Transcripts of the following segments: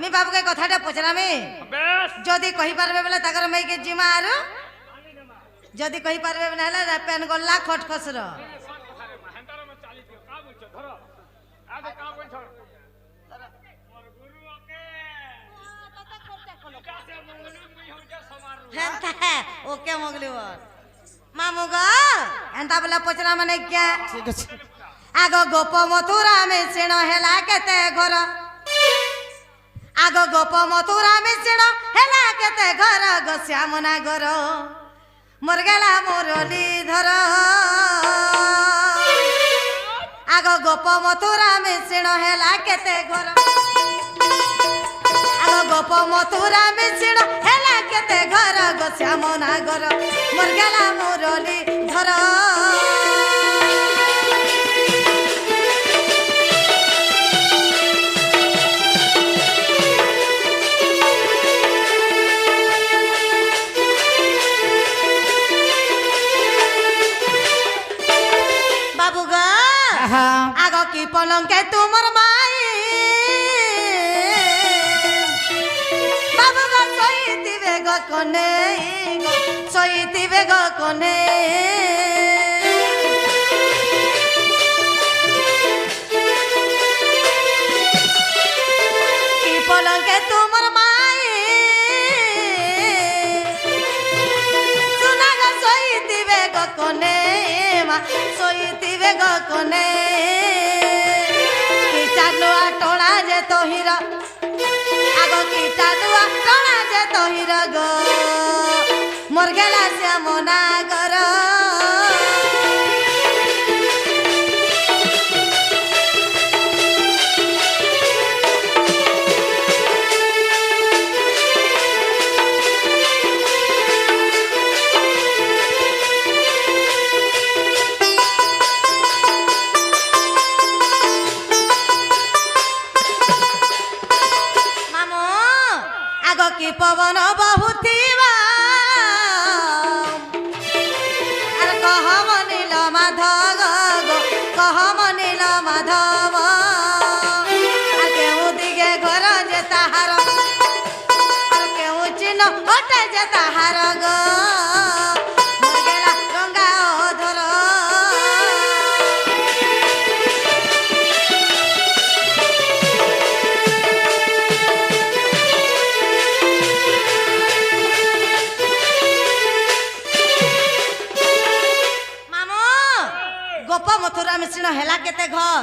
मी बाबू के कथाटा पचरामे जदि कहि पारबे बेले ताकर मई के जिमा आरो जदि कहि पारबे बेले पेन गल्ला खटखसर ओके मोगली मामू गो एंता बोला पचरा माने क्या ठीक আছে आगो गोप मथुरा में सेण हेला केते घर आगो गोप मथुरा में सेण हेला केते घर गो श्यामना घर मोर गेला मुरली धर आगो गोप मथुरा में सेण हेला केते घर आगो गोप मथुरा में सेण हेला केते घर गो श्यामना घर मोर गेला मुरली धर आगो की पलंग के तुमर माई बाबू गो सोईती गो कोने सोईती गो कोने की पलंग के तुमर माई सुना गो सोईती गो कोने सोईती गो कोने टोला जे तो हीरा आगो की टाटुआ टोला जे तो हीरा गो मोर गेला श्यामना घर की पवन बहुथिबा अरे कह मनिल माधव गो कह मनिल माधव आ केहू दिगे घर जे ताहार आ केहू चिन्ह ओटे जे ताहार गो मोर गेला गंगा अधर गोप मथुरा मिश्रण हेला केते घर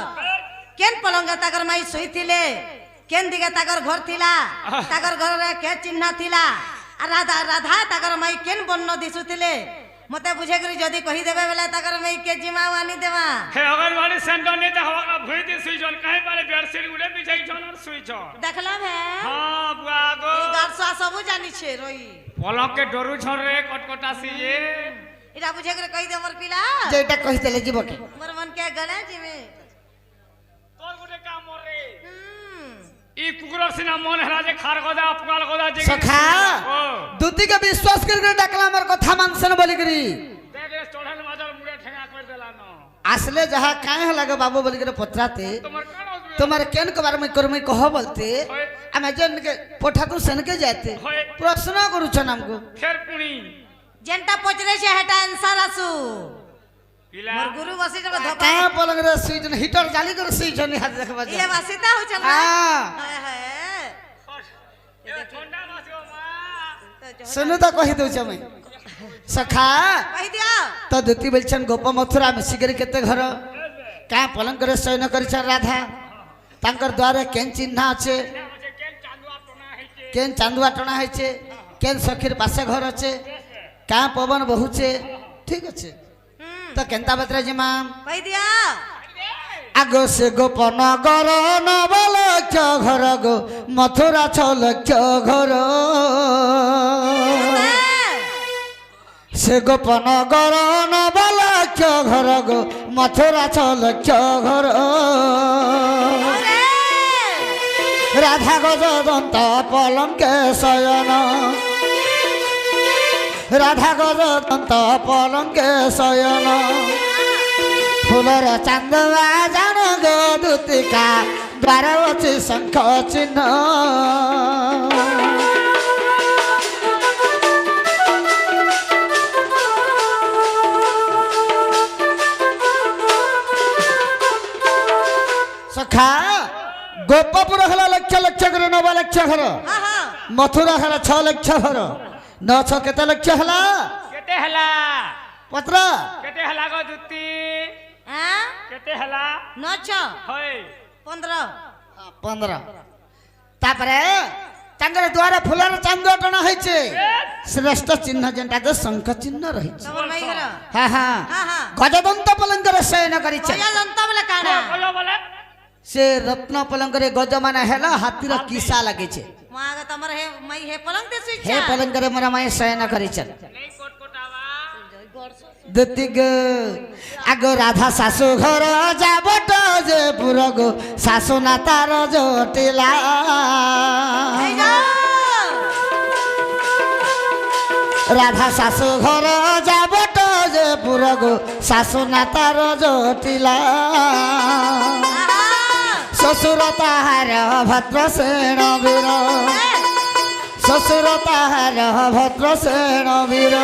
केन पलंग ताकर माई सोईथिले केन दिगे ताकर घर थिला ताकर घर रे के चिन्ह थिला राधा राधा ताकर माई केन बन्न दिसुथिले मते बुझे करी जदी कहि देबे बेला ताकर माई के जिमा वानी देवा हे अगरवाड़ी सेंटर ने त हवा भुई दी सुई जन काहे पाले बेडशीट उड़े बिछाई जन और सुई छ देखला भे हां बुआ गो ई गारसा सब जानि छे रोई पलंग के डरू छ रे कटकटा सी ये इरा बुझे करे कहि दे मोर पिला जेटा कहि देले जीव के मोर मन के गले जिमे तोर गुटे काम रे ई कुकुर सिना मन हरा जे खार गोदा अपकाल गोदा जे सखा दुती के विश्वास कर डाकला हमर कथा मानसन बोली करी देख रे चढ़ल माजर मुड़े ठेंगा कर देला न आसले जहा काहे लगे बाबू बोली करे पत्राते तुम्हारे केन के बारे में करमे कह बोलते अमेजन के पोठा को सन के जाते प्रश्न करू छ हमको फेर पुणी जेंटा पचरे छे हेटा आंसर आसु पिला मोर गुरु बसी जब धपा कहां पलंग रे सुई जन हीटर जाली कर सुई जन हाथ देखबा इले वासिता हो चल हां हाय ए ठंडा मासियो मा सुनु त कहि दउ छ मैं सखा कहि दिया तो दुती बोलछन गोप मथुरा में सिगरी केते घर का पलंग करे शयन करि छ राधा तांकर द्वारे केन चिन्ह আছে केन चांदुआ टना है छे केन सखीर पासे घर আছে का पवन बहुचे ठीक আছে तो केनता बतरा जी मां कहि दिया आगो से गोपन गर नवल घर गो मथुरा छल घर से गोपन गर नवल घर गो मथुरा छल घर राधा गजदंत पलंके शयन राधा गजदंत पलंके शयन फुलर चांदवा जान गो दुतिका ଦ୍ୱାର ଅଛି ଶଙ୍ଖ ଚିହ୍ନ ସଖା ଗୋପପୁର ହେଲା ଲକ୍ଷ ଲକ୍ଷ କରି 9 ଲକ୍ଷ ଘର ହଁ ହଁ ମଥୁରା ହେଲା 6 ଲକ୍ଷ ଘର 9 କେତେ ଲକ୍ଷ ହେଲା केते हला ପତ୍ର केते हला गो दुती ଆଁ केते हला 9 होय 15 15 ତାପରେ ତାଙ୍କର ଦ୍ୱାର ଫୁଲର ଚାନ୍ଦ ଟଣା ହେଇଛି ଶ୍ରେଷ୍ଠ ଚିହ୍ନ ଯେନ୍ଟା ତ ଶଙ୍ଖ ଚିହ୍ନ ରହିଛି ତମର ମାଇ ଘର ହଁ ହଁ ହଁ ହଁ ଗଜଦନ୍ତ ପଲଙ୍କରେ ଶୟନ କରିছে କୟା ଜନ୍ତା ବୋଲେ କାଣା बोलो बोले ସେ ରତ୍ନ ପଲଙ୍କରେ ଗଜମାନ ହେଲା ହାତୀର କିସା ଲାଗିছে ମାଗ ତମର ହେ ମାଇ ହେ ପଲଙ୍ଗ তে ହେ ସୁଇଛା ପଲଙ୍କରେ ମୋର ମାଏ ଶୟନ କରିଛନ୍ नहीं कोट कोटावा দতিগ আগ রাধা শাশু ঘর যাবট যে পুরগো শাশু না তার জটিলা এই যাও রাধা শাশু ঘর যাবট যে পুরগো শাশু না তার জটিলা আহা শ্বশুর তাহার ভদ্র সেন বীর শ্বশুর তাহার ভদ্র সেন বীর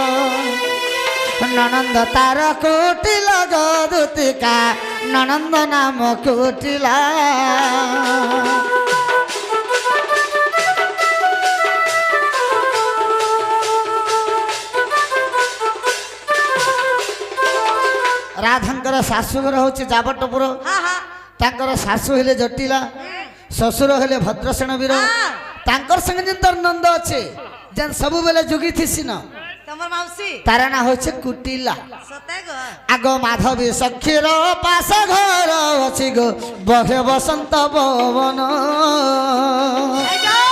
ননন্দ তার কুটিল গদুতিকা ননন্দ নাম কুটিলা রাধাঙ্কর শাশুঘর হচ্ছে যাবটপুর হ্যাঁ হ্যাঁ তাঙ্কর শাশু হলে জটিলা শ্বশুর হলে ভদ্রসেন বীর হ্যাঁ। তাঙ্কর সঙ্গে যেন তোর নন্দ আছে যেন সবুবেলে যোগী থিসি না তোমার মাউসী তার না হচ্ছে কুটিলা সতে গো আগ মাধবী সখীর পাশ ঘর অছি গো বহে বসন্ত পবন এই যাও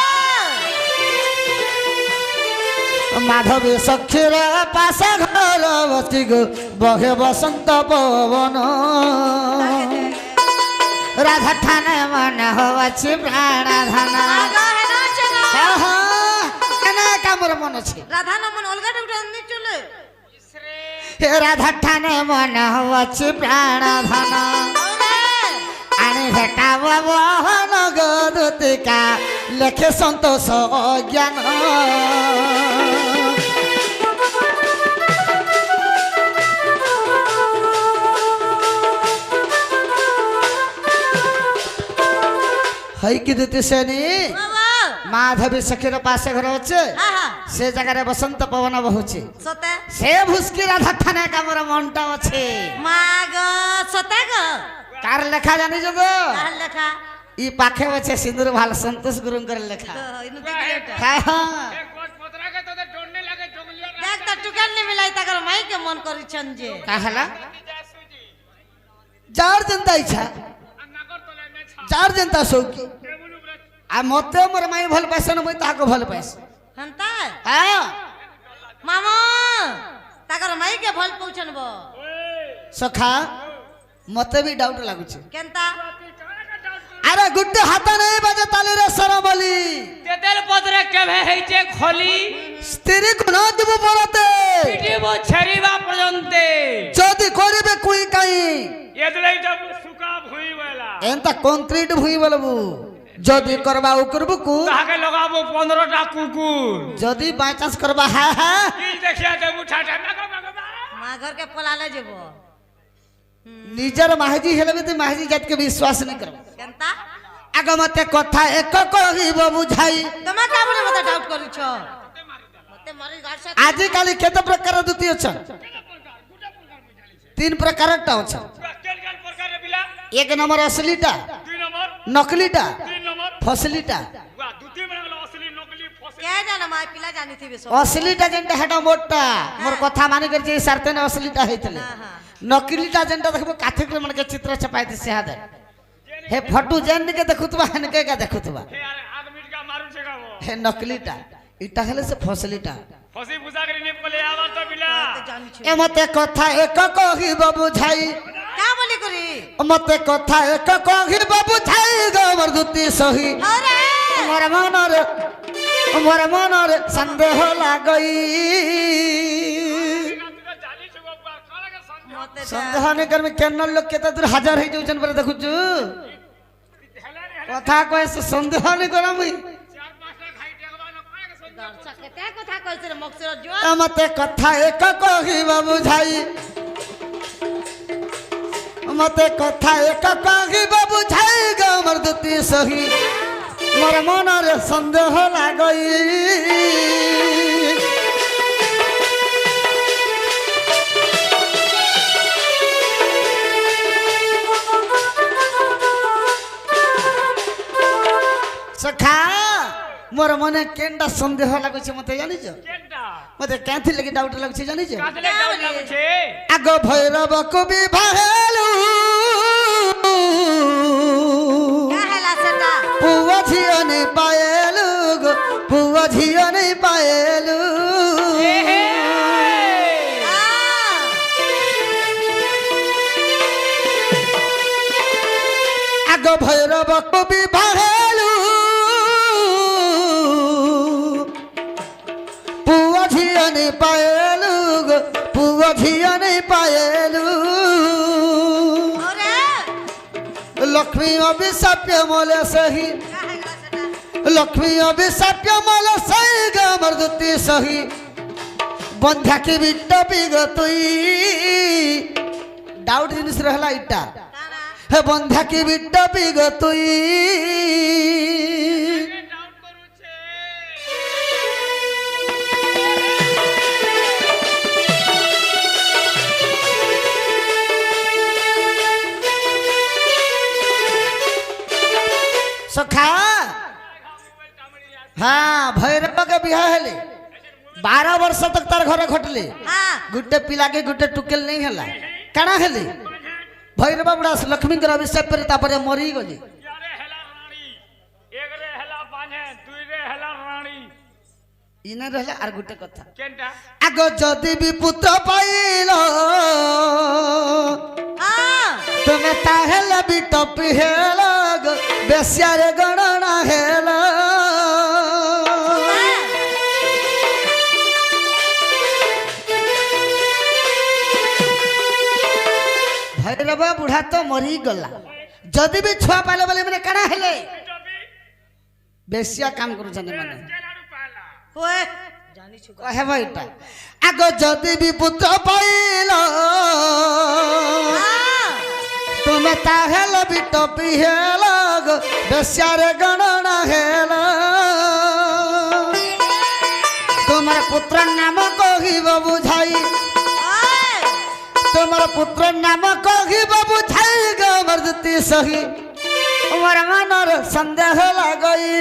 মাধবী সখীর পাশ ঘর অছি গো বহে বসন্ত পবন রাধা ঠানে মন হচ্ছে প্রাণাধান আগো হে নাচ গো কামর মন আছে রাধা নমন অলগা ডুগটা নি চলে হে রাধা ঠানে মন হচ্ছে প্রাণাধান ওরে আনি ভেটা বহন গদুতিকা লেখে সন্তোষ অজ্ঞান হই কি দিতে সেনি বাবা মাধবী সখীর পাশে ঘর আছে হ্যাঁ হ্যাঁ সে জায়গায় বসন্ত পবন বহুছে সতে সে ভুসকি রাধা ঠানে কামর মনটা আছে মাগ সতে গো কার লেখা জানিছ গো কার লেখা ই পাখে আছে সিন্দুর ভাল সন্তোষ গুরুঙ্কর লেখা ইনু দেখি এটা হ্যাঁ হ্যাঁ एक कोट कोतरा के तो डोंडे लगे जंगलिया দেখ তা টুকান নি মিলাই তাকর মাই কে মন করিছন যে কাহলা जासुजी যার জনতা ইচ্ছা नगर तले में छा যার জনতা সৌকি टेबुल ऊपर আর মতে মোর মাই ভাল পাইছন মই তাহাকে ভাল পাইছ হন্তা হ্যাঁ মামা তাকর মাই কে ভাল পৌঁছন বো সখা মতে বি ডাউট লাগুছে কেনতা আরে গুড্ডে হাতা নেই বাজে তালিরে সরবলি तेतेल पत्रे केभे हेचे खोली স্ত্রী কোন দিব পরতে पिटिब छरीबा पर्यन्ते যদি করিবে কুই কাই एदले जब सुका भुई वाला এনতা কংক্রিট ভুই বলবু যদি করবা ও করবু কু ताके लगाबो 15 टा कुकुर যদি বাই চান্স করবা হ্যাঁ হ্যাঁ की देखिया देबु ठाठा मगा मगा মা ঘর কে পলালে যাব নিজের মাহাজি হেলে বি মাহাজি জাতকে বিশ্বাস নাই করব কেনতা আগ মতে কথা এক কহিব বুঝাই তোমা কা বলে মতে ডাউট করিছ মতে মারি গাছ আজিকালি কেতে প্রকার দুতি অছন 3 প্রকারটা অছন केन केन प्रकार रे बिला এক নম্বর असलीटा 2 नंबर নকলিটা 3 नंबर ফসলিটা वा दुती में लगलो असली नकली फसे কে জানা মা পিলা জানিথিবে সব असलीटा যেটা হেটা মোটটা মোর কথা মানি করছি সারতে না असलीटा হইতলে হ্যাঁ হ্যাঁ নকলিটা যেটা দেখবো কাঠিক মানে চিত্র ছাপাই দিছে হাতে হে ফটো যেন দিকে দেখুতবা হেনকে কা দেখুতবা हे यार आदमी का मारू छेगा वो হে নকলিটা এটা হলে সে ফসলিটা फसी बुझा कर ने बोले आवर तो बिला জানিছ এমতে কথা এক কহিব বুঝাই কা বলি করি মতে কথা এক কহিব বুঝাই গোবর দুতি সহি আরে মোর মনরে সন্দেহ লাগই तू जाली छगो काला के संग মতে সন্দেহ নেই করবি কেন লোক কেতে দূর হাজার হয়ে যাচ্ছেন বলে দেখুছু हेला কথা কয়েছে সন্দেহ নেই করা মুই चार पांचटा खाई टेकबा न काहे के संग দর্শক কেতে কথা কইছে রে মকসির জোয়া মতে কথা এক কহিব বুঝাই মতে কথা এক কহিব বুঝাই গো মোর দুতি সহি মোর মনরে সন্দেহ লাগই সখা মোর মনে কেনটা সন্দেহ লাগুছে মতে জানিছ केटा মতে কেনথি লাগি ডাউট লাগুছে জানিছ कातले डाउन लागु छे আগ ভৈরব কবি ভাহেলু কা হেলা সেটা পুয়া ঝিও নেই পায়েলু গো পুয়া ঝিও নেই পায়েলু আগ ভৈরব কবি ভাহেলু পুয়া ঝিও নেই পায়েলু গো পুয়া ঝিও নেই পায়েলু ওরে লক্ষ্মী অভিশাপ্য মলে সহি কা হেলা সেটা লক্ষ্মী অভিশাপ্য মলে সহি গমর দুতি সহি বন্ধাকে বিটপি গো তুই ডাউট জিনিস রহলা ইটা কানা হে বন্ধাকে বিটপি গো তুই डाउन करू छे सखा हाँ भैरव के बिहा हेले 12 वर्ष तक तार घरे घटले हां गुटे पिला के गुटे टुकेल नहीं हला काना हेले भैरव बुढ़ा लक्ष्मी के अभिषेक पर तापरे मरी गली यारे हेला रानी एक रे हेला बांझे दुई रे हेला रानी इने रहले आर गुटे कथा केनटा आगो जदि भी पुत्र पाइलो हां तुम्हें ताहेला भी टपी हेला गो बेसियारे गणना हेला भैरव बुढ़ा तो मरी गला जदि भी छुआ पाइले बोले मैंने काना हेले टोपी बेसिया काम करू जाने माने के लाडू पाला ओए জানি छु कहे भाईटा आगो जदि भी पुत्र पाइलो हां तुम्हें ताहेला भी टपी हेला गो बेसियारे गणना हेला तुम्हारे पुत्र नाम कहिब बुझाई ओए तुम्हारे पुत्र नाम कहिब बुझाई गो मर्दती सही मोर मनर संदेह लागई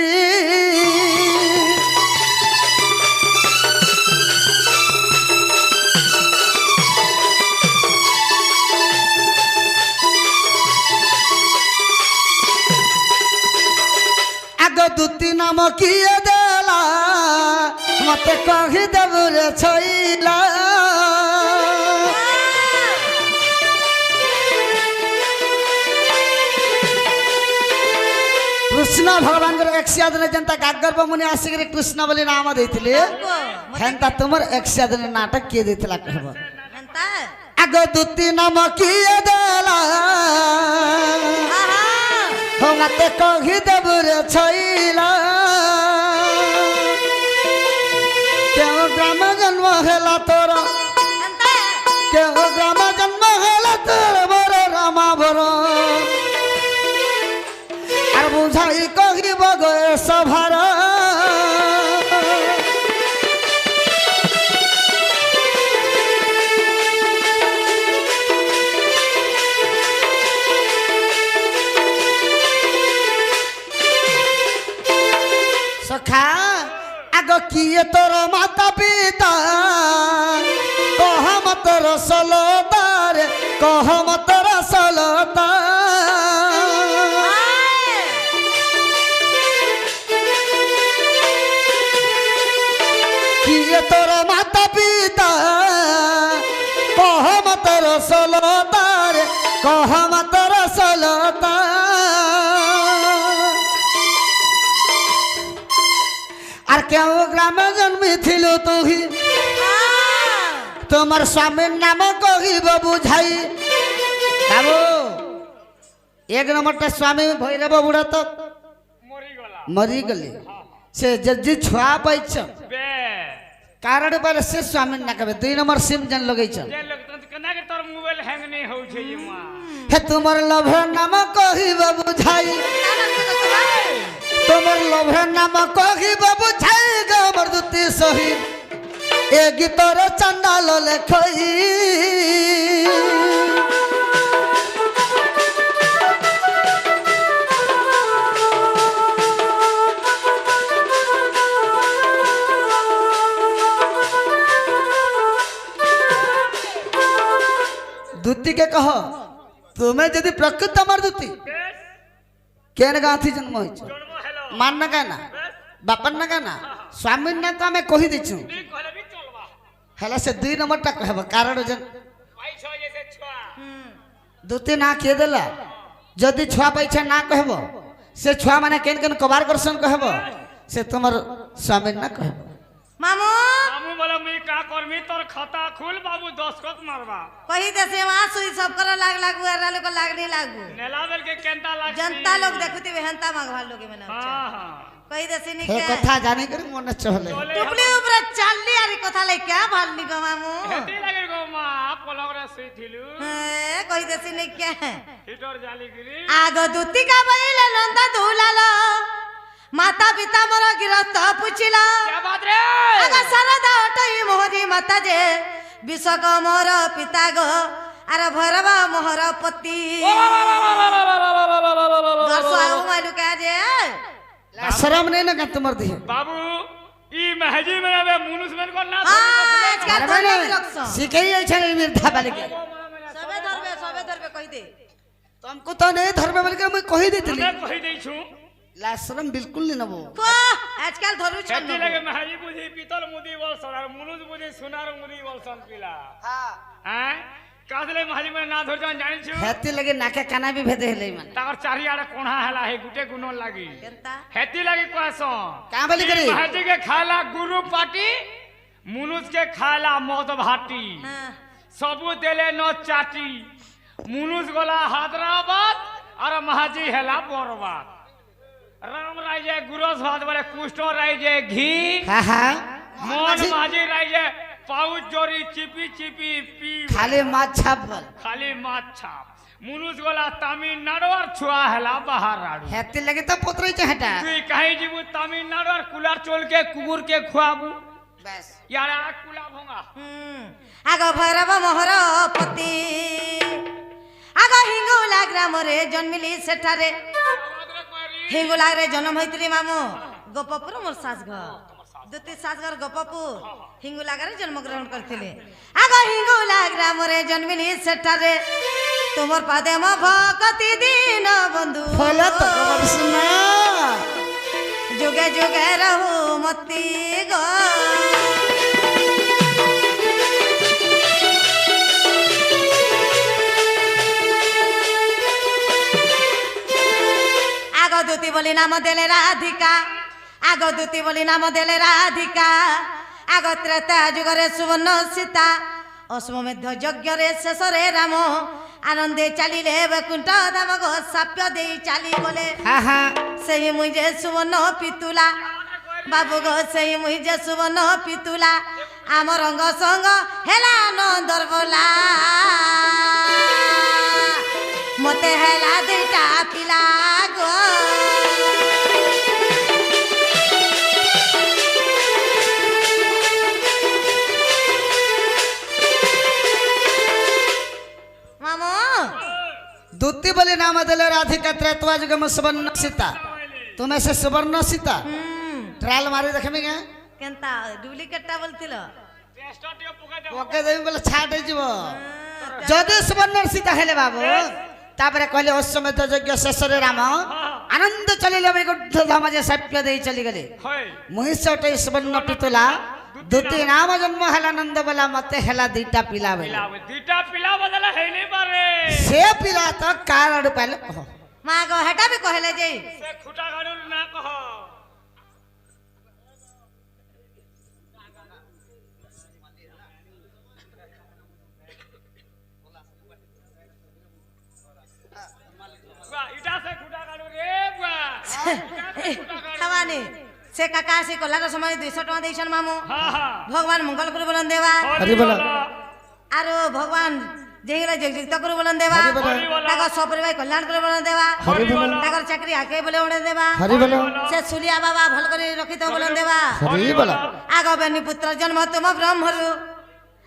आग दुती नाम किए देला मते कहि देबु रे छइला कृष्ण भगवान के एकसिया दिन जनता गागर मुनि आसिक रे कृष्ण बोली नाम देथिले हेंता तुमर एकसिया दिन नाटक किए देथिला कहबो হেনতা आग दुती नाम किए देला आहा हो मते कहि देबु रे छइला केउ ग्राम जन्म हेला तोर হেনতা केउ ग्राम जन्म हेला तोर मोर रामा भर आर बुझाई कहिब गए सभार सखा आग किए तोर माता पिता कह मत रसलतार कह मत रसलता किए तोर माता पिता कह मत रसलतार कह मत रसलता আর কেউ গ্রামে জন্মিছিল তুহি তোমার স্বামীর নাম কহিব বুঝাই বাবু এক নম্বরটা স্বামী ভৈরব বুড়া তো गला मरी गली से जज्जी छुआ पैछ बे कारण पर से स्वामी ना कबे 2 नंबर सिम जन लगै छ जे लोग त केना के तोर मोबाइल हैंग नहीं हो छै ये मां हे तुमर लभे नाम कहिब बुझाई तुमर लभे नाम कहिब बुझाई गबर दुती सही ए गीतर चंडाल लेखई दूती के कह तुम्हें यदि प्रकृत अमर दूती केन गाथी जन्म होई छ जन्म हेलो मान न गाना बापन न गाना स्वामी ने तो हमें कहि दै छु नहीं कहले भी चलबा हला से 2 नंबर टा कहब कारण जन भाई छ जैसे छुआ दूती ना के देला यदि छुआ पैछा ना कहब से छुआ माने केन केन कबार करसन कहब से तुमर स्वामी ना कहब मामू मामू बोला मैं का करमी तोर खाता खुल बाबू 10 कत मारबा कही दे से वहां सुई सब कर लागू एरा लोग लाग नहीं लागू नेला बेल के केंता लाग जनता लोग देखती वेहनता मांगवा लोग में ना हां हां कही दे से हे निके कथा जाने कर मन चले टुकली ऊपर चालली आरी कथा ले क्या भालनी गो मामू हेती लगे गो मां पलंग रे सुई थिलु कही दे से निके हिटर जाली गिरी आगो दूती का बइले नंदा दुलालो माता पिता मोर गिरस्त पुछिला क्या बात रे आगा सरदा ओटई मोहरी माता जे विश्वक मोर पिता गो अरे भैरव मोहर पति दर्शो आगो मालू का जे शर्म नहीं ना तुमर दी बाबू ई महजी में रे मुनुस में को ना आजकल धर्म विरक्ष सिखई छै मिर्धा वाले के सबे धरबे कहि दे तुमको तो नहीं धर्म वाले के मैं कहि देतली मैं कहि दै छु ला शर्म बिल्कुल नहीं नबो को आजकल धरु छ हेती लगे महजी बुझी पीतल मुदी बोल सर मुनुस बुझी सुनार मुदी बोल सन पिला हां हैं कादले महजी में ना धर जान जानि छु हेती लगे नाके काना भी भेदे हेले माने ताकर चारियाडे कोणा हला हे गुटे गुनो लागी केनता हेती लगे कहसो का बोली करी महजी के खाला गुरु पाटी मुनुस के खाला मद भाटी हां सबू देले न चाटी मुनुस गोला हैदराबाद और महाजी हेला बरबाद राम राजे गुरस भात बोले कुष्टो राजे घी हां हां मोहन महाजी राजे पाउच जोरी चिपी चिपी पी खाली माछ छापल खाली माछ छाप मुनुस गोला तमिलनाडु और छुआ हेला बाहर राडू हेती लगे तो पुत्रई छ हटा तू कहीं जीबू तमिलनाडु और कुलार चोल के कुकुर के खुआबू बस यार आ कुला भोंगा आगो भैरव मोहर पति आगो हिंगोला ग्राम रे जन्मिली सेठारे हिंगोला रे जन्म होइतली मामू गोपपुर मोर सास घर दुती सास घर गोपपुर हिंगोला रे जन्म ग्रहण करथिले आगो हिंगोला ग्राम रे जन्मिली सेठारे तुमर पादे म भक्ति दीन बंधु फला तो सुना जुगे जुगे रहू मती गो आगो दूती बोली नाम देले राधिका आगो दूती बोली नाम देले राधिका आगो त्रेता जुगरे सुवर्ण सीता अश्वमेध यज्ञ रे शेष रे राम आनंदे चलिले वैकुंठ धाम गो साप्य दे चली बोले हां हां सही मुझे सुवर्ण पितुला बाबू गो सही मुझे सुवर्ण पितुला आम रंग संग हेला नंदर बोला मते हेला दुईटा पिला गो मामू दूती बोली नाम देले राधिका त्रैतवा जुग में सुवर्ण सीता तुम्हें से सुवर्ण सीता ट्रायल मारी देखमे के केनता डुप्लिकेटटा बोलथिलो टेस्टटियो पुका दे ओके देबी बोले छाट जीव जदि सुवर्ण सीता हेले बाबू तापरे कहले अश्वमेध यज्ञ शेष रे राम आनंद चलिले वैकुंठ धाम जे साप्य देई चली गले होय महिषटे सुवर्ण पितुला दूती नाम जन्म हेला नंद बोला मते हेला दीटा पिला बेला पिला दुईटा पिला बदला हेली बारे से पिला तो कारण पहले कहो माँ गो हेटा भी कहले जे से खुटा गाड़ू ना कहो इटा से खुटा गाड़ू रे बुआ इटा से खुटा নি সে কাকা আসি কলার সময় 200 টাকা দিয়েছেন মামু হ্যাঁ হ্যাঁ ভগবান মঙ্গল করে বলেন দেবা হরি বল। আর ভগবান যেগুলো যুক্ত করে বলেন দেবা হরি বল। তাকে সপরিবার কল্যাণ করে বলেন দেবা হরি বল। তাকে চাকরি আগে বলে বলেন দেবা হরি বল। সে সুলিয়া বাবা ভাল করে রক্ষিত বলেন দেবা হরি বল। আগ বেনি পুত্র জন্ম তুম ব্রহ্মরু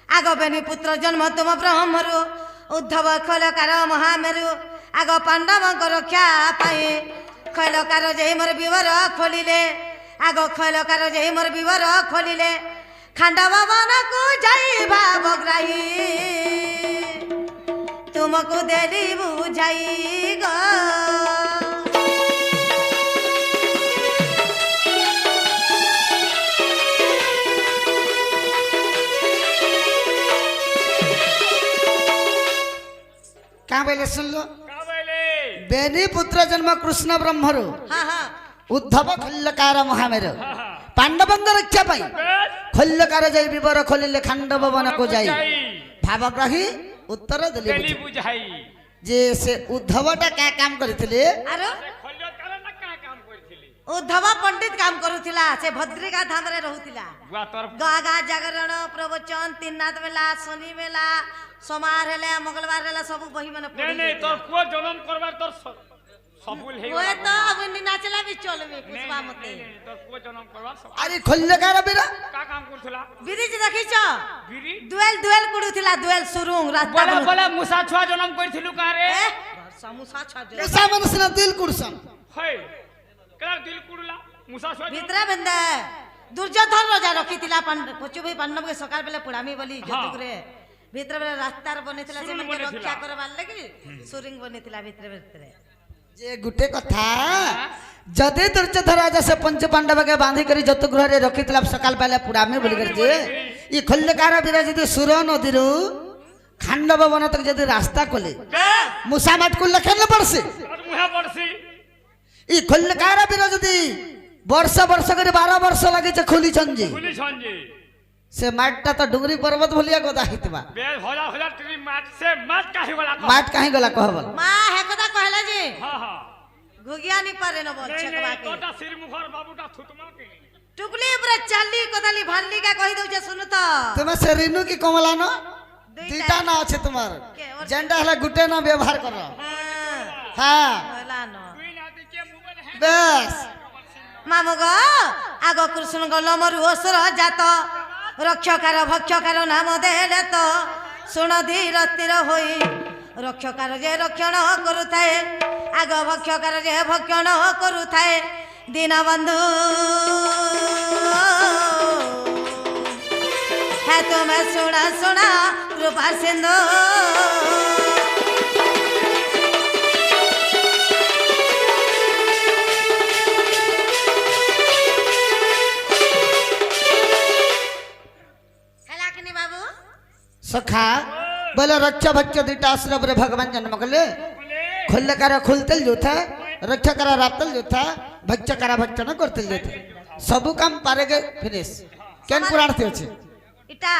আগ বেনি পুত্র জন্ম তুম ব্রহ্মরু উদ্ধব খৈলକାର মহামেরু আগ পাଣ୍ଡବଙ୍କ ରକ୍ଷା ପାଇଁ ଖୈଲକାର ଯେହି ମୋର ବିବର ଖୋଲିଲେ ଆଗ ଖୈଲକାର ଯେହି ମୋର ବିବର ଖୋଲିଲେ ଖାଣ୍ଡବ ବନକୁ ଯାଇବା ବଗ୍ରାହୀ ତୁମକୁ ଦେଲି ବୁଝାଇ ଗো क्या बोले सुन लो का बोले बेनी पुत्र जन्म कृष्ण ब्रह्मरु हाँ हाँ उद्धव खल्लकार महामेरु हाँ हाँ पांडवंग रक्षा पाई বেশ खल्लकार जय विवर खोलिले खांडव वन को जाई যাই भावग्राही उत्तर दिले দেলি বুঝাই जे से उद्धवटा क्या काम करथिले आरो খৈল কাল না কা কাম করছিলি उद्धव पंडित काम करुथिला से भद्रिका धाम रे रहुथिला গুয়া তোর गागा जागरण प्रवचन तीन रात मेला शनि मेला सोमवार हेले मंगलवार हेले सब बही माने নেই নেই তোর পুଅ জনম করবার তোর সবুল হই ओए तो अब नाचला भी चलबे कुछबा मते তোর পুଅ জনম করবার সব अरे खल्लकार बिरा কা কাম করছিলা বিরিজ দেখিছ বিরি দুয়েল দুয়েল কুড়ুथिला দুয়েল সুরুং রাস্তা বলে বলে মুসা ছুয়া জনম করছিলু কারে সমুসা ছাজ ऐसा मनसना दिल कुरसन হই কার দিল কুড়লা মুসা ছুয়া ভিতরে বেন্দে দুর্যোধন রাজা রখিथिला পচু ভাই পান্ডব के सकाळ बेले पुडामी बोली जतुकरे ভিতরে বেলে রাস্তার বনেथिला সুরুং সেমানকে বনেथिला। রক্ষা করবার লাগি সুরিং বনেथिला ভিতরে ভিতরে जे गुटे कथा जदे दुर्योधन राजा से पंच पांडव के बांधी करी जत गृह रे रखितला सकाल पहले पुडामे बोली कर जे ई खल्लकार बिरा जदी सुर नदीरु खांडव वन तक जदी रास्ता खोले मुसा माट को लखन पड़से আর মুহা পড়ছি ई खल्लकार बिरा जदी वर्ष वर्ष करे 12 वर्ष लागे जे खोली छंजे পুলিশ হঞ্জি से माटटा तो डुंगरी पर्वत भलिया गोदा हितबा বে হাজার হাজার টিরি মাছ সে মাছ কাহি বলা माट काहे गला कहबल মা হে কথা কহলা জি হ্যাঁ হ্যাঁ ঘুগিয়া নি পারে ন বল নেই ছকবা নেই के তোটা সির মুখর বাবুটা থুতমা কে टुकली पूरा चाली कोदाली भाली का कहि दउछे सुनु तो तुम्हें से रिनु की कमला न दुईटा। दीटा ना আছে তোমার के और जेंडा हला गुटे ना व्यवहार करो हां हां होला न তুই না দিকে মোবাইল হ্যাঁ बस मामु गो आगो कृष्ण गलो मरु असुर जात रक्षकार भक्षकार नाम देले तो सुन धीर स्थिर होई रक्षकार जे रक्षण करुथाए आग भक्षकार जे भक्षण करुथाए दीन बंधु है तुम्हें सुना सुना कृपा सिंधु हेला किनी बाबू सखा बोले रक्षा भक्ष दीटा आश्रम रे भगवान जन्म कले खुल्लकार खुलतल जोथा रक्षाकार रातल जोथा भक्षकार भक्षण करतल जोथा सब काम पारे के फिनिश केन पुराण थे अछि इटा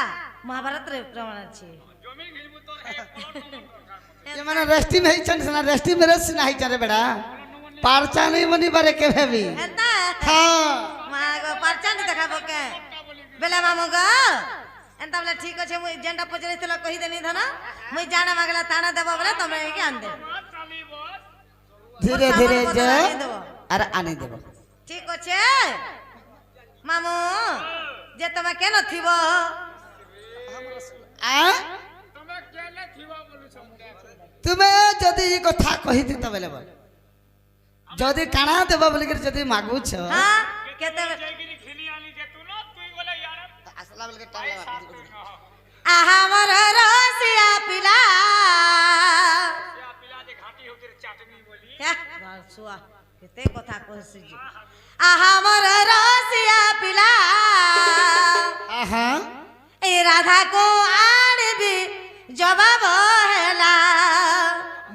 महाभारत रे प्रमाण अछि জমি গিলবু তোর হ্যাঁ ये माने रेस्टी में ही छन सना रेस्टी में रेस नहीं चरे बेटा पारचा नहीं बनी बारे के भी एता हां मागो परचा नि देखाबो के बेला मामू गो एंता बोले ठीक अछि मुई जेंडा पचरे तला कहि देनी धना मुई जाना मागला ताना देबो बोले तमे के आन दे চালি বস धीरे धीरे जे अरे आने देबो ठीक अछि मामू जे तमे के नथिबो आ তুমি কেলে থিবা বলুছ तुम्हें जदि ई कथा कहि दी तबे लेबो जदि काना देबो बोली कर जदि मागू छ हां केते জয়গিরি খেলি আনি যে তু না তুই বলে यार असला बोल के टाला आहा मोर रसिया पिला পিলা যে ঘাটি হতে চাটনি বলি सुआ केते कथा कहसी जी आहा मोर रसिया पिला आहा ए राधा को आड़बी जवाब हेला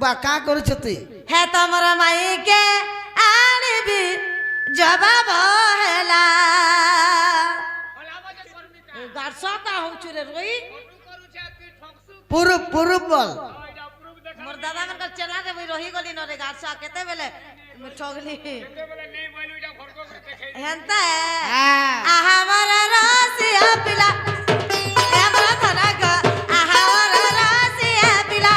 बा का करू छ तू है तमर माई के आड़बी जवाब हेला ए गारसा का हो चुरे रोई पूर्व पूर्व बोल मोर दादा मन कर चला रे भाई रही गली न रे गारसा केते बेले ठगली বলে নেই বলি যা ঘর করে দেখাই हेंता है हाँ। हमारा रसिया पिला ए हमरा धना ग हमारा रसिया पिला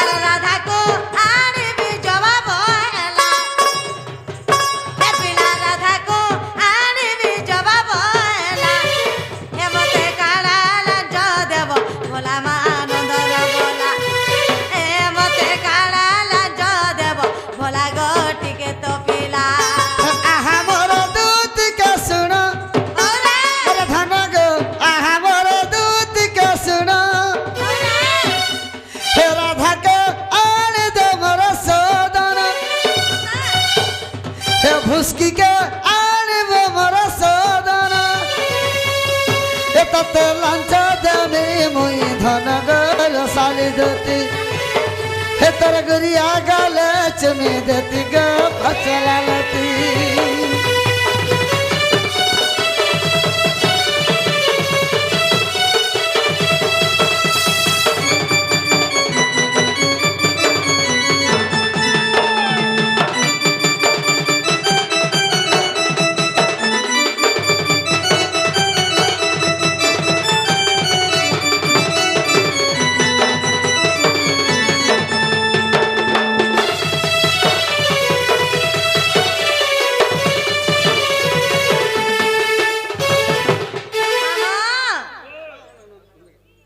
अरे राधा को आने भी जवाब हैला ए पिला राधा को आने भी जवाब हैला हे मते काला लाज देव भोला मानंद रे बोला ए मते काला लाज देव भोला गोटी के तो पिला आहा मोर दूत के सुनो ओरे मेरे धन गो आहा मोर दूत के सुनो हे राधा के आन दे मोर सोदन हे भुस्की के आन वो मोर सोदन हे तते लांच देमी मुई धन गो साली दूती हे तर गुरिया गले चुमी देती गो पचला लती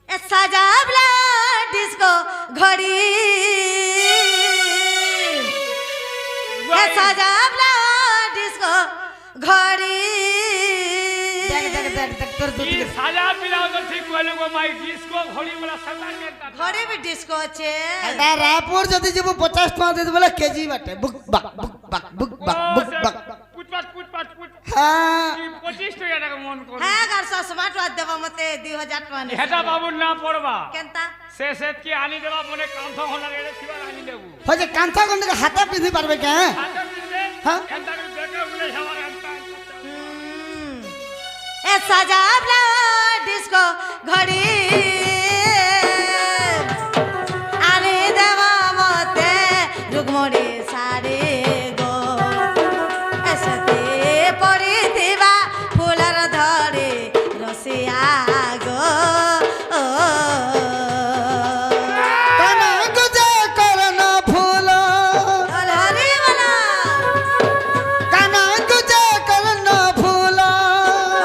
सजावला डिस्को घड़ी सजावला डिस्को घड़ी देख देख देख देख तोर दूत ई साजा पिलाओ तो ठीक बोले गो माई डिस्को घड़ी वाला सता के घड़ी भी डिस्को আছে এটা রায়পুর যদি যাব 50 টাকা দিতে বলে কেজি বাটে বুক বাক বুক বাক বুক বাক বুক বাক পুট হ্যাঁ 25 টাকা মন করে হ্যাঁ গার স্মার্ট ওয়াচ দেব মতে 2000 টাকা নে হেটা বাবু না পড়বা কেনতা সে সেত কি আনি দেবা মনে কান্থ হলা রে কিবা আনি দেবু হজে কাঁচা গন্ডকে হাতে পিঁধি পারবে কে হাতে দিলে হ্যাঁ এন্তা করে দেখে বলে সবার এন্তা এ সজাবলা ডিস্কো ঘড়ি আরে দেবা মতে রুকমড়ি সাড়ে গো এসতে পড়িথিবা ফুলর ধরে রসিয়া গো কানা গুজে করন ফুল হরি বলা কানা গুজে করন ফুল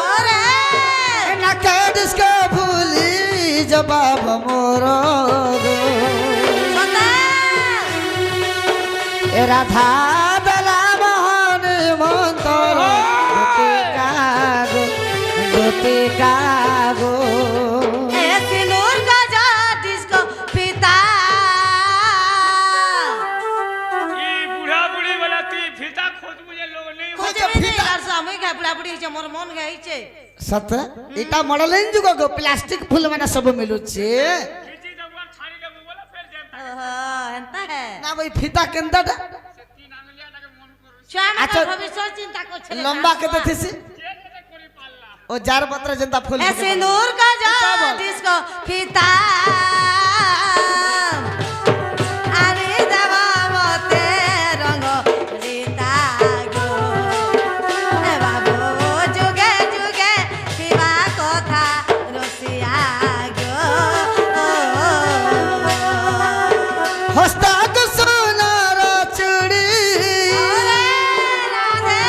ওরে নাকে ডিস্কো ভুলি জবাব মোর গো সদা এ রাধা বেলা মোহন মন্তর গতি কাগো এ সিনুর গজা ডিস্কো পিতা ई बूढ़ा बूढ़ी वाला ती फिता खोज मुझे लोग नहीं खोजे भी नहीं कर सामूहिक है बुढ़ा बुढ़ी छे मोर मन गाइছে সত এটা মডেলিং যুগ গো প্লাস্টিক ফুল মানে সব মিলুছে खींची जगवा छाड़ी देबू बोला फिर जेंता ओहो एंता है না ভাই ফিতা কেনটা तीन आंगलिया लगे मन करू छुआ में अच्छा, भविष्य चिंता को छले লম্বা কেতে থিসি जे केते कोरी पाल्ला ও যার পত্র যেটা ফুল ए सिंदूर का जा क्या बोल? डिस्को पिता আরে দেবা মতে রঙ রিতা গো এ বাবু যুগে যুগে দিবা কথা রসিয়া গো হস্তা গো সোনার চুড়ি ওরে রাধে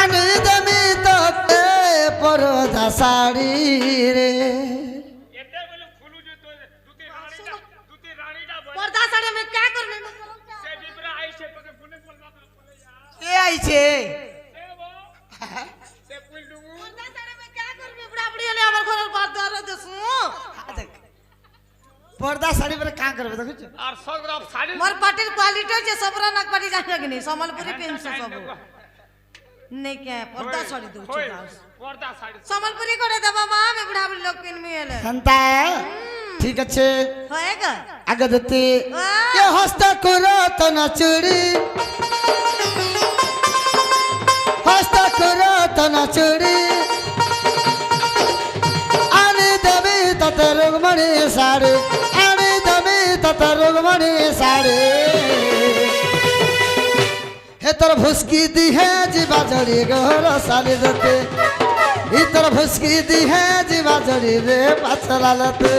আনি দেমি তোতে পরদা শাড়ি রে एते बोले खुलू जो तो दूती रानी दा बोले पर्दा साड़ी में क्या करने में से बिबरा आई से पके पुने बोलवा बोले यार কে আইছে ए वो से पुल दूंगू पर्दा साड़ी में क्या करबे बुढ़ा बुढ़ी हले हमर घर पर दर देसु পর্দা শাড়ি পরে কাঁ করবে দেখছ और सब तरफ साड़ी मोर पार्टी क्वालिटी जे सबरा नक पड़ी जाने कि नहीं सम्बलपुरी पिन से सब नहीं क्या पर्दा साड़ी दो होय पर्दा साड़ी सम्बलपुरी करे देबा मां में बुढ़ा बुढ़ी लोग पिन में एले শান্তা ঠিক আছে होएगा আগে দিতে वाह। এ হস্তা করো তো না চুড়ি হস্তা করো তো না চুড়ি আনি দেবী তত রুগমণি শাড়ি আনি দেবী তত রুগমণি শাড়ি হে इतर भुस्की दी है जीवा जड़ी घर साली रते इतर भुस्की दी है जीवा जड़ी रे पाछला लते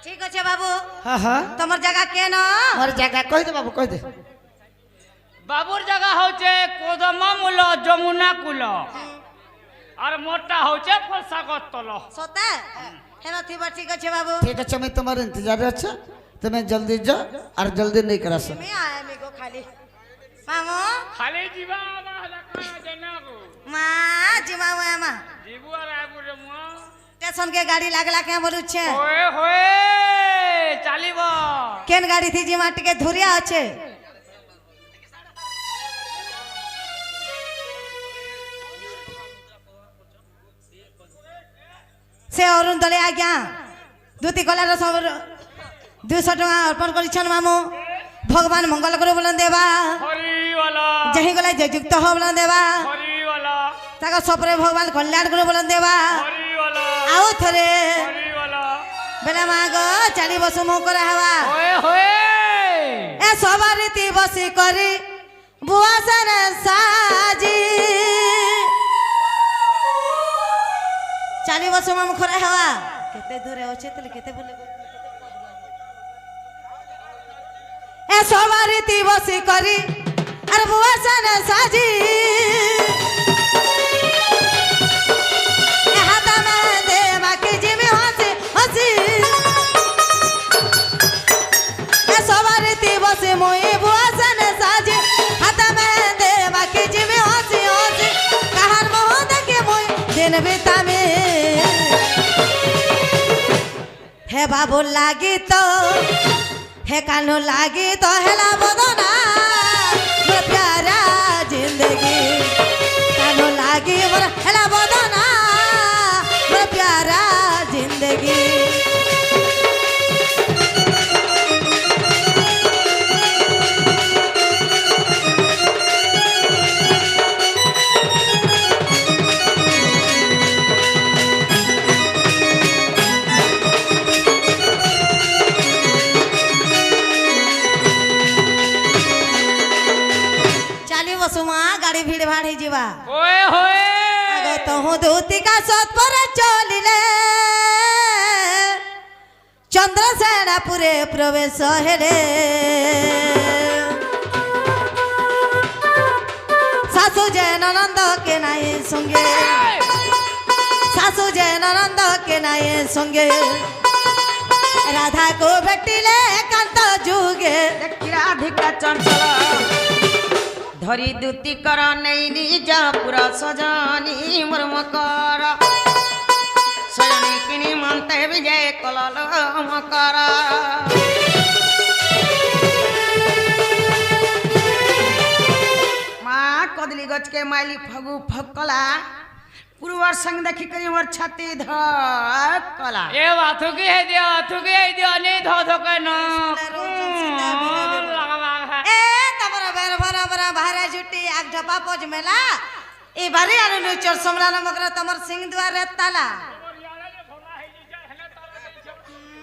ठीक আছে বাবু हाँ हाँ তোমার জায়গা কেন मोर जगह कह दे बाबू कह दे বাবুর জায়গা হচ্ছে কদমমূল যমুনা কূল আর মোরটা হচ্ছে ফলসাগর তল সতে হেন থিব ঠিক আছে বাবু ठीक है मैं तुम्हारे इंतजार में अच्छा तुम्हें जल्दी जा और जल्दी नहीं करा सक তুমি আয় আমি গো খালি মামু খালি যাবা বাহলা কাজ না গো মা জিমা মা জীবু আর আইবু রে মু স্টেশন के गाड़ी लागला के बोलुछे ওয়ে হোয়ে চালিব কেন গাড়ি থি জিমা টিকে ধুরিয়া আছে से अरुण दले आज्ञा दुती कलार सब 200 टका अर्पण करिछन मामू भगवान मंगल करो बोलन देवा হরিওয়ালা जही गला जे युक्त हो बोलन देवा হরিওয়ালা ताका सपरे भगवान कल्याण करो बोलन देवा হরিওয়ালা आउ थरे হরিওয়ালা बेला मागो 40 वर्ष मो करा हवा ওয়ে হোয়ে ए सवारीती बसी करी बुआसन साजी 40 वर्ष मो खरा हवा केते दूरे होचे तले केते बोले ए सवारीती बसी करी अरे बुआसन साजी ए हाथ में दे बाकी जीवी हंसी हंसी ए सवारीती बसी मोई बुआसन साजी हाथ में दे बाकी जीवी हंसी हंसी कहार मोह देखे मोई दिन बिता में हे बाबू लागी तो हे कानू लागी तो हेला बदना मोर प्यारा जिंदगी कानू लागी मोर हेला बदना मोर प्यारा जिंदगी चाली बसुमा गाड़ी भीड़ भाड़ जीवा ওয়ে হোয়ে आगे तो हूँ धोती का सोत पर चलिले चंद्रसेना पुरे प्रवेश हेले सासू जय ननंद के नाये संगे सासू जय ननंद के नाये संगे राधा को भेटिले कांत जुगे ରାଧିକା ଚଞ୍ଚଳ ଧରି ଦୁତି କର ନେଇ ନିଜ ପୁର ସଜନି ମୋର ମକର ସଜନି କିଣି ମନ୍ତେ ବିଜୟ କଲଲ ମକର ମା କଦଲି ଗଛକେ ମାଇଲି ଫଗୁ ଫକଲା पूर्वर संग देखी करी मोर छाती धकला এ বাথুকি হে দিও থুকি হে দিও নি ধো ধো কে ন ए तमरा बेर भरा भरा भारे जुटी आग ढपा पोज मेला ए बारी आनु नु चोर समरा मगरा तमर सिंह द्वार ताला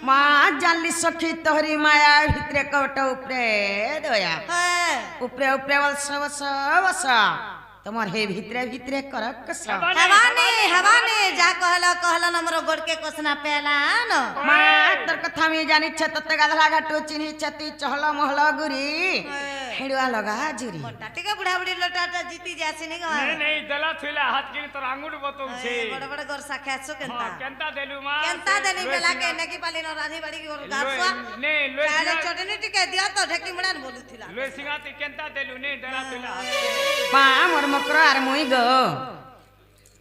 माँ जानली सखी तोहरी माया भितरे कवट उपरे दया है उपरे उपरे वल सब सब तमर हे भितरे भितरे करक सब हवानी जा कहला कहला नमरो गोड़ के कोसना पेला न माँ तर कथा में जानी छ तते गाधला घाटो चिन्ही छती चहला महला गुरी हेडुआ लगा जुरी मोटा टिका बुढ़ा बुढ़ी लोटाटा जीती जासी नहीं गवा नहीं नहीं दला थुला हाथ किन तोर आंगुर बतौ छे बड़ बड़ गोर साख्या सो केंता केंता देलु मा केंता देनी बेला के नकी पाली न रानी बाड़ी गोर गासवा ने लोय चाले चटनी टिके दिया तो ढेकी मुड़ान बोलुथिला लोय सिंगाती केंता देलु ने दला थुला माँ मोर मकर आर मुई गो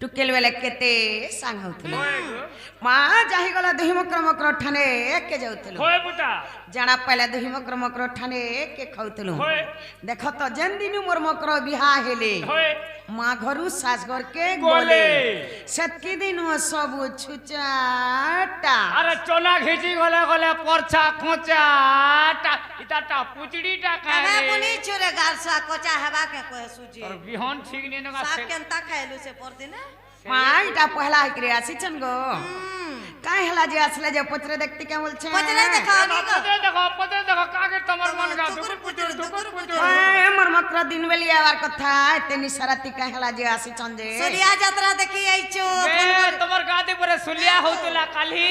टुकेल बेले केते सांग होतले माँ जाहि गला दही मकर मकर ठाने के जाउतलो होय बुता जाना पहले दही मकर मकर ठाने के खाउतलो होय देख तो जेन दिन मोर मकर बिहा हेले होय মা ঘরু শাসঘর কে গোলে। গোলে সেতকি দিন সব ছুচাটা আরে চোনা ঘিচি গলে গলে পরছা খোঁচাটা ইতাটা পুচড়িটা খায় এবে রে। বুনি চুরে গারসা কোচা হেবা কে কয়ে সুজি তোর বিহন ঠিক নেই না শাক কেনতা খাইলু সে পরদিনে মা এটা পহলা হইকরে আসিছেন গো কাই হেলা যে আসলে যে পত্রে দেখতে কে বলছে পচরে দেখা নি গো পদে দেখো কাকে তোমার মন গা দুকুর পুচুর দুকুর পুচুর মোর মক্র দিন বেলি আবার কথা তেনি সারাতি কাই হেলা যে আসিছন যে সরিয়া যাত্রা দেখি আইছো তোমার গাদি পরে সুলিয়া হউতলা কালি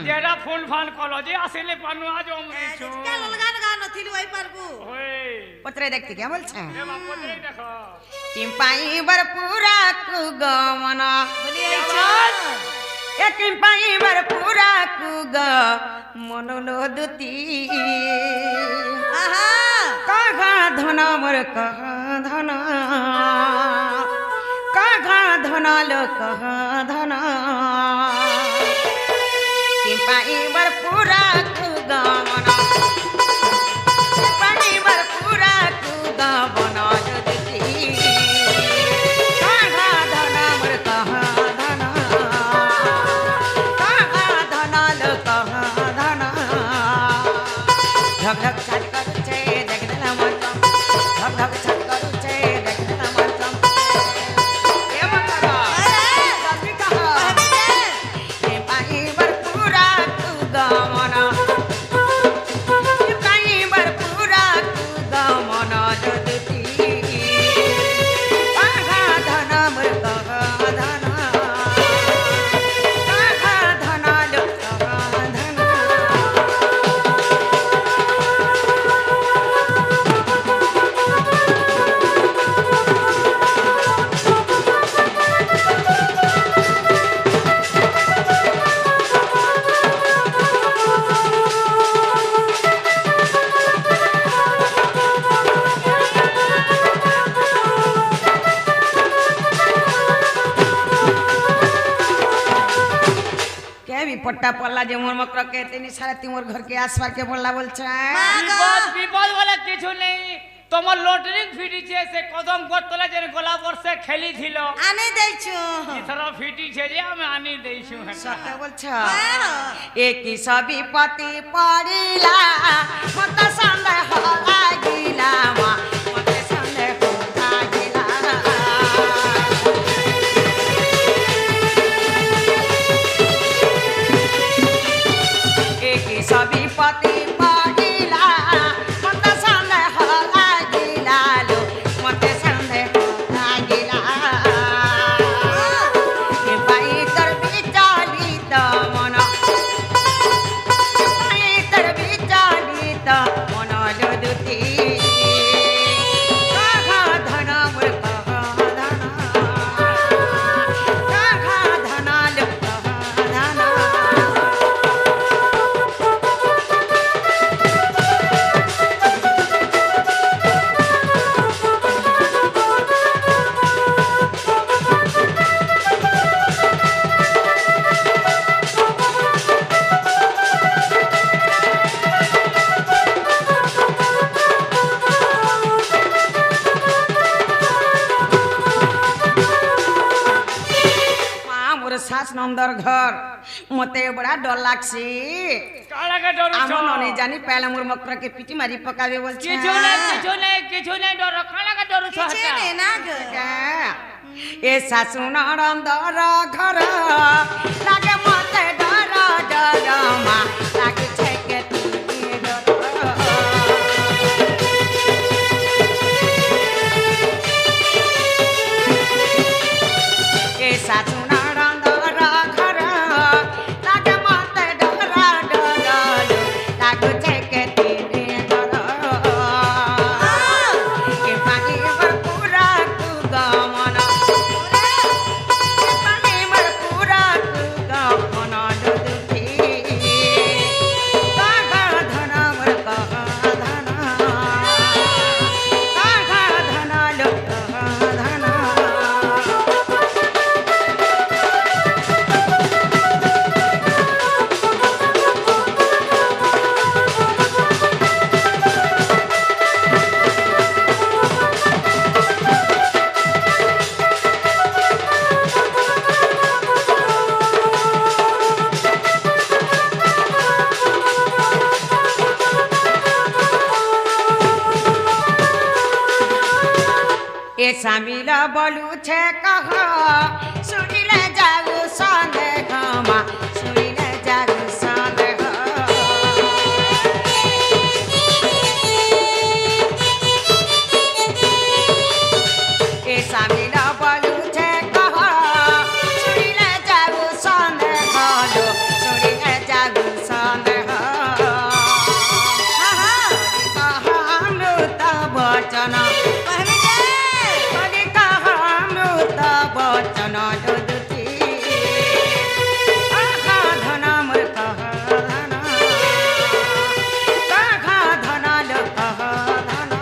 যেটা ফুল ফান কলো যে আসলে পানু আজ অমরিছু কাল গান গান নথিলু আই পারবু ওই পত্রে দেখতে কে বলছে এ মা পদে দেখো কিম পাইবার পুরা কু গমন বলি আইছো এ কিম পাইবার পুরা কু গ মনলো দুতি আহা কাঘা ধন মোর কাহা ধন কাঘা ধন লো কাহা ধন কিম পাইবার পুরা কু গমন কিম পাইবার পুরা কু গমন দুতি কাঘা ধন মোর কাহা ধন কাঘা ধন লো কাহা ধন ঢক ঢক ছাট করছে দেখতে না মন কম ঢক ঢক ছাট করছে দেখতে না মন কম এ মকরা কবি কহ এ পাইবার পুরা তু গমন এ পাইবার পুরা তু গমন যদি কাঘা ধন মোর কাহা ধন কাঘা ধন লো কাহা ধন কে বিপদটা পড়লা যে মোর মক্র কে তিনি সারা তিমোর ঘর কে আসবার কে বললা বলছে বিপদ বিপদ বলে কিছু নেই তোমার লটারিং ফিটিছে সে কদম করতলে যে গোলা বর্ষে খেলি ছিল আনি দেইছো ইথর ফিটিছে যে আমি আনি দেইছু সত্য বলছ হ্যাঁ। একই সবই পতি পড়িলা মত সন্দেহ লাগিলা মা মত সন্দেহ লাগিলা একই সবই পতি পড়িলা মত সন্দেহ লাগিলা লো মত সন্দেহ লাগিলা এ পাই তোর বিচলিত মন এ পাই তোর বিচলিত মন দুতি কাঘা ধন মোর কাঘা ধন কাঘা ধন লো কাঘা ধন মা মোর শাস নন্দর ঘর মতে বড়া ডর লাগছে কালাকে ডরুছ আমার ননি জানি পেলা মোর মকরাকে পিটি মারি পকাবে বলছে কিছু নেই ডর কালাকে ডরুছ কিছু নেই না গো এ শাশু নন্দর ঘর লাগে মতে ডর ডর মা লাগে ছেকে তুমি ডর এ শাশু নন্দর ঘর লাগে মতে ডর ডর লাগে ছেকে তুমি ডর এ পানিবার পুরা তু গমন এ পানিবার পুরা তু গমন सामिल बोलू छे कह सुनिले जागु संदेह मा सुनिले जागु संदेह ए सामिल बोलू छे कह सुनिले जागु संदेह लो सुनिले जागु संदेह हाँ हाँ अमृत वचन कहबे जे अमृत वचन दुदुती कहा धन मूर्ख धन कहा धन लोक धन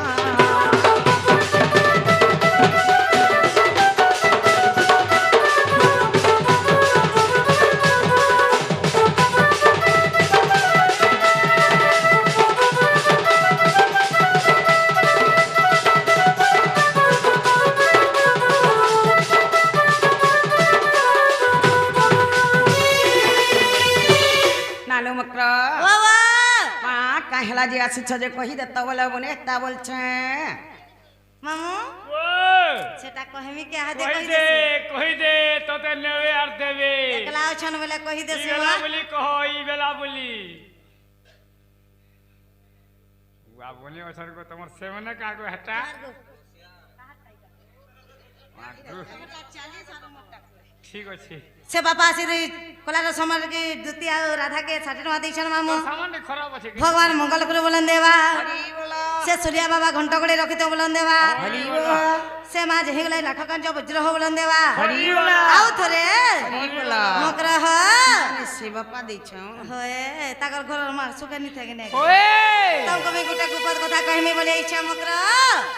नालो मक्र बाबा মা কাহেলা যে আসিছ যে কহি দে তবলে বনে তা বলছে মামু ও সেটা কহেমি কে হাতে কই কই দে দেছি কই দে তোতে নেবে আর দেবে একলা অছন বলে কই ই দেছি বেলা বলি কহ ই বেলা বলি ওয়া বলি অছর কো তোমার সেমনে কাগো হেটা ঠিক আছে সে বাপা আসি কলার সময় কি দ্বিতীয় রাধা কে 60 টাকা দিছন মামু সামান্য খারাপ আছে কি ভগবান মঙ্গল করে বলেন দেবা হরি বলা সে সূর্যা বাবা ঘন্টা করে রখিতে বলেন দেবা হরি বলা সে মা যেহি গলাই লাখ কাঞ্জ বজ্র হো বলেন দেবা হরি বলা আউ থরে হরি বলা মকর হ শিব পা দিছ হয়ে তাকর ঘর মার সুখে নি থাকে না ওয়ে তম কবি গুটা গুপত কথা কহিমি বলে ইচ্ছা মকর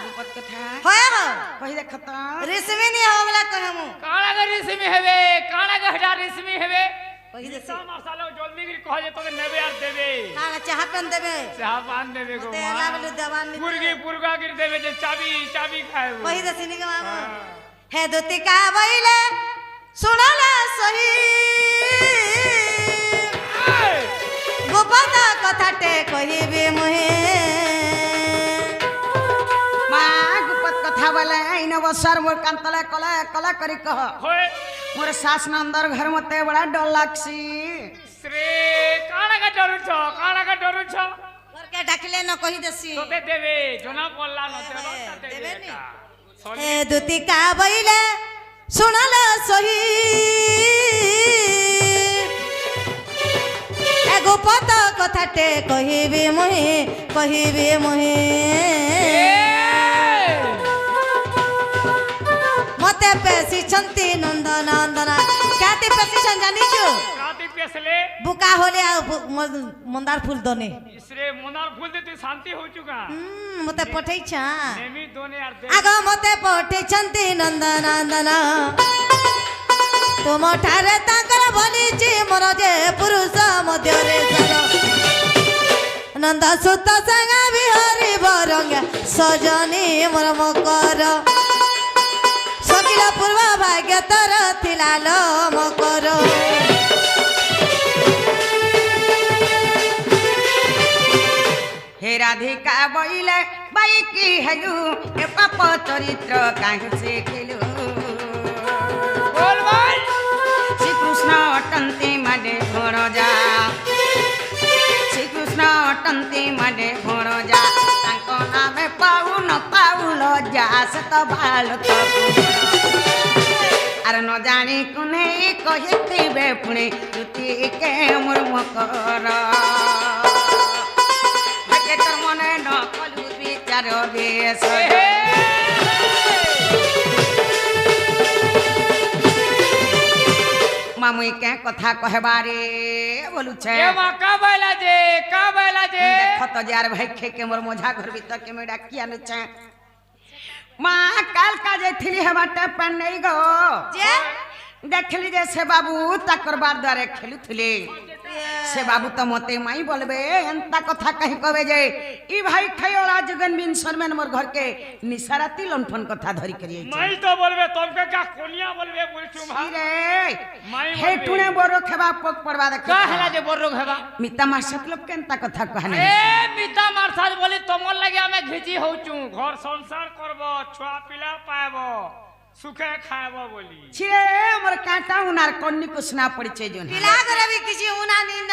রূপত কথা হয়ে হো কহি দেখ তো রেশমি নি হো বলে কহমু কাଣା গে রেশমি হেবে কাଣା গে হেটা রেশমি হেবে কহি দেছি সা মশালা জলদি করে কহ যে তোকে নেবে আর দেবে কানা চাহা পেন দেবে চাহ পান দেবে গো তে এলা বলে দেবান নি মুরগি পুরগা করে দেবে যে চাবি চাবি খাইবো কহি দেছি নি গে মামু হে দুতিকা বইলে শুনালা সহি গোপত কথাটে কহিবি মুহে মা গুপত কথা বলে আইন বছর মোর কান্তলে কলা কলা করি কহ होय मोर सास नंदर घर मते बड़ा डर लागसी श्री काणा का डरू छ ঘরকে ডাকিলে ন কহি দেছি তোতে দেবে জনা পড়লা ন দেবা দেবে নি? সরি হে দুতিকা বইলে শুনালা সহি এ গোপত কথাটে কহিবি মুহে মতে পেশিছন্তি নন্দ নন্দনা কাতি পেশিছন জানিছু রাতে পেছলে বুকা হলে আর মন্দার ফুল দনে ইসরে মনার ফুল দে তুই শান্তি হউ চুকা মতে পঠাইছা নেমি দোনে আর দে আগ মতে পঠাইছন্তি নন্দ নন্দনা ତୁମଠାରେ ତାଙ୍କର ବନିଛି ମୋର ଯେ ପୁରୁଷ ମଧ୍ୟରେ ନନ୍ଦ ସୁତ ସାଙ୍ଗା ବିହରି ବରଙ୍ଗା ସଜନୀ ମୋର ମକର ସକିଳ ପୂର୍ବ ଭାଗ୍ୟ ତର ଥିଲା ଲ ମକର हे राधिका बइले बाई की हेलु ए पाप चरित्र काहे से खेलु बोल बोल श्री कृष्ण अटन्ती माडे भोर जा श्री कृष्ण अटन्ती माडे भोर जा तांको नामे पाउल जा से तो भाल तो आर न जानी कुने कहिथिबे पुणे तुति के मोर मकर के तोर मने न कलु विचार बेस मामुई के कथा कहबारे बोलू छे ए मा का बैला जे देख तो जार भाई खे के मोर मोझा घर भीतर के मेडा किया न छे मां काल का जे थिली हमाटे पेन नहीं गो जे देखली जे से बाबू तकर बार द्वारे खेलु थिले से बाबू तो मते माई बोलबे एंता कथा कहीं कहबे जे ई भाई खयोला जगन बिन शर्मन मोर घर के निसाराती लंठन कथा धरी करिए माई तो बोलबे तुमके का कोनिया बोलबे बोलछुम हा रे माई हे टुने बोरो खेबा पक पड़वा दे का हला जे बोरो हेबा मिता मासत लोग केंता कथा कहने ए मिता मारसाद बोली तमर लागि हमें घिची होचू घर संसार करबो छुआ पिला पाएबो सुखे खाएबो बोली छिए मोर काटा उनार कन्नी को सुना पड़ी छे जोन पिला करे भी किसी उना नी न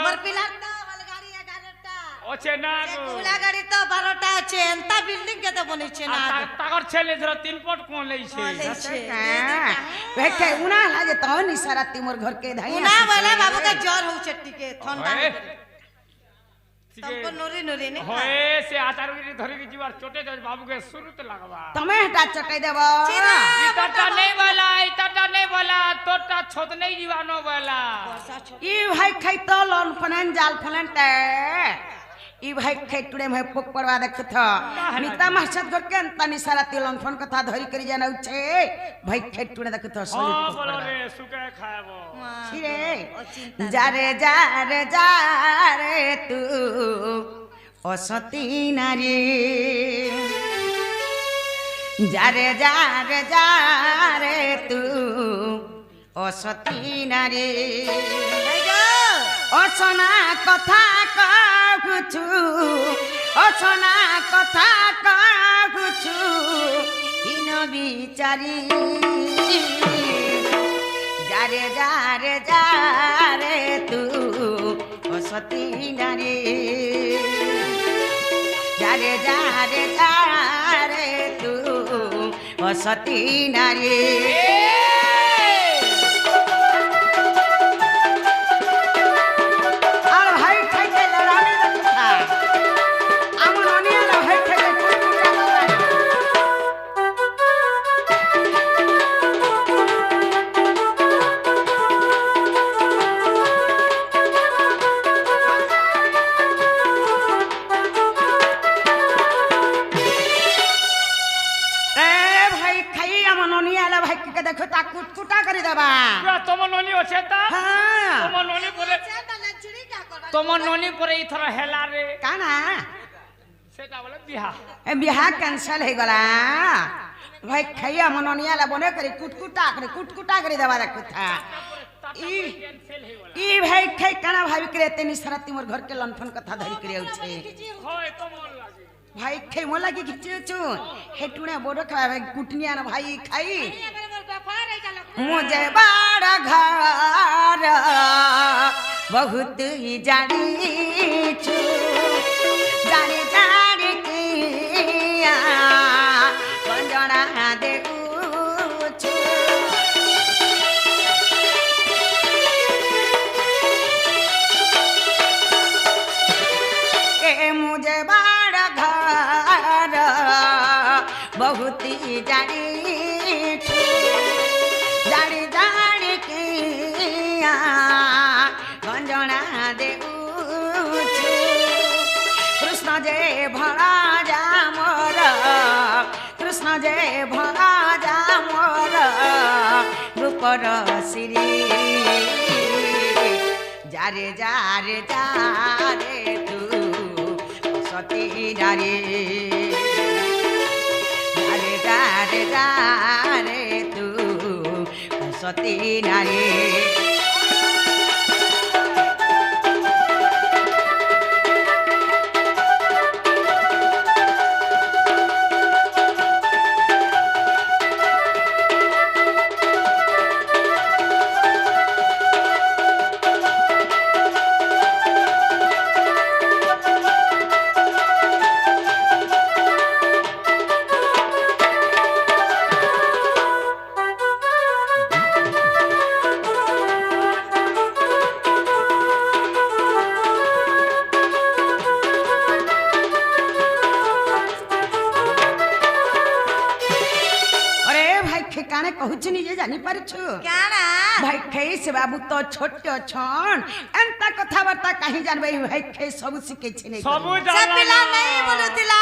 मोर पिला तो बलगाड़ी 11टा ओछे ना कुला गाड़ी तो 12टा আছে এন্তা বিল্ডিং কে তো বনেছে না তাগর ছেলে ধর তিন পট কোন লইছে বেকে উনা লাগে তো নিসারাতি মোর घर के धाई উনা বলে বাবু के জ্বর হউছে টিকে ঠান্ডা तमको नोरी नोरी ने होए से आचारगिरी धरि की जीवार चोटे दे बाबू के सुरुत लगवा तमे हटा चटाई देबो इतटा नहीं वाला तोटा छोट नहीं जीवानो वाला ई भाई खाई तो लोन फनन जाल फनन ते ई भाई खाई टुडे में पोक पड़वा देख था मिता मासत घर के अंता निसाराती लोन फन कथा धरी करी जाना छे भाई खाई टुडे देख था हां बोलो रे सुके खाएबो छिरे जारे तू असती नारी जारे तू असती नारी असना कथा कहूछु असना कथा कहूछु हिन बिचारी जारे तू असती नारी जारे तू असती नारी देखो ता कुटकुटा करी देबा तमर नोनी ओछे ता हां तमर नोनी बोले तमर नोनी परे इथर हेला रे काना सेटा बोले बिहा ए बिहा कैंसिल हे गला भाई खैया मनोनिया ला बने करी कुटकुटा करी देबा देखो था ई भाई खै काना भाभी करे तेनी सरती मोर घर के लंठन कथा धरी करी आउ छे होय तमर लागे भाई खै मोला की खिचे छु हेटुने बोडो खा भाई कुटनिया ना भाई खाई मुझे बड़ा घर बहुत ही जानी छु जानी किया बंजना देखू छु के मुझे बड़ा घर बहुत ही जानी छु जानी किया गंजना देउछु कृष्ण जे भरा जा मोर कृष्ण जे भरा जा मोर रूपर श्री जारे तू सती जारे तू सती नारी काने कहूछु निजे जानी पारछु काना भाई खै से बाबू तो छोट छन एंता कथा वार्ता काहे जानबे भाई खै सब सिखे छै नै सब सब पिला नहीं बोलुतिला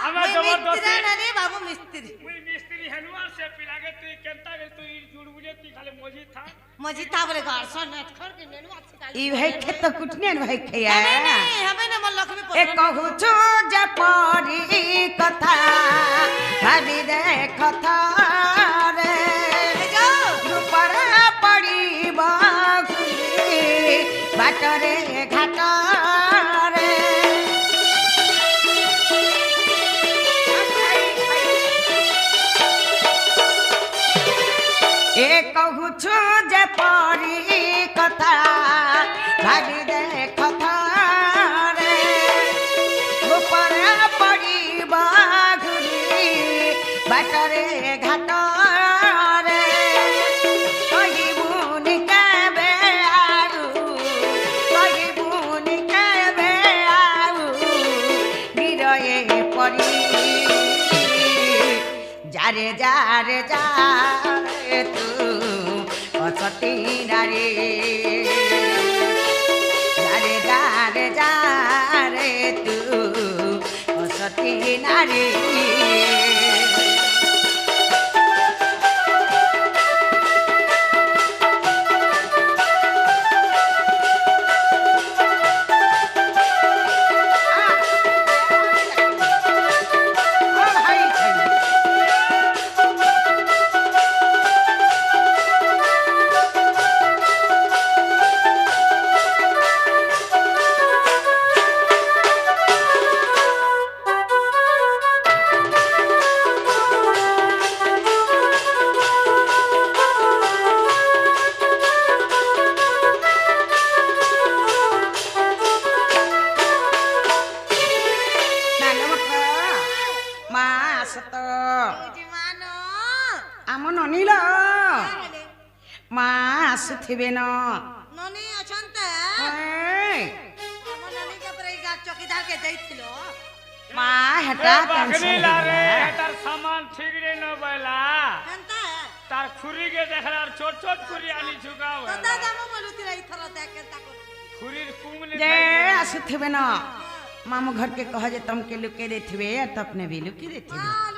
हमें जबरदस्ती मिस्त्री नहीं बाबू मिस्त्री मुई मिस्त्री हनुआ से पिलागे तू केंता तू जुड़ बुझे ती खाली मोजी था मजी था बोले घर सन खर के नेनु अच्छी काली ई भाई खेत तो कुटने भाई खैया नहीं हमें न मन लक्ष्मी ए पसंद कहू छु जे परी कथा भाभी देखत रे ऊपर पड़ी बाखुरी बाटरे घाट रे ए कहू छु जे परी कथा भाभी देखत रे ऊपर पड़ी बाघुरी बाटरे घाट रे कही बुनी के बेआरू कही बुनी के बेआरू गिरए पड़ी जारे जारे जारे तू असती नारी जारे जारे जारे तू असती नारी ଆମ ନନିଲ ମା ଆସୁଥିବେ ନ ननी अछंते हम ननी के पर ई चौकीदार के दैथिलो ମା ହେଟା बकरी ला रे तार सामान ठीक रे न बैला एंता तार खुरी के देखला छोट छोट खुरी आनी झुकाव दादा जाम बोलुती रही थर देख के ताको खुरी कुंगले ଯେ ଆସୁଥିବେ ନ ମାମୁଁ ଘର के कह जे तुमके लुके देथिबे तो अपने भी लुकी देथिबे हां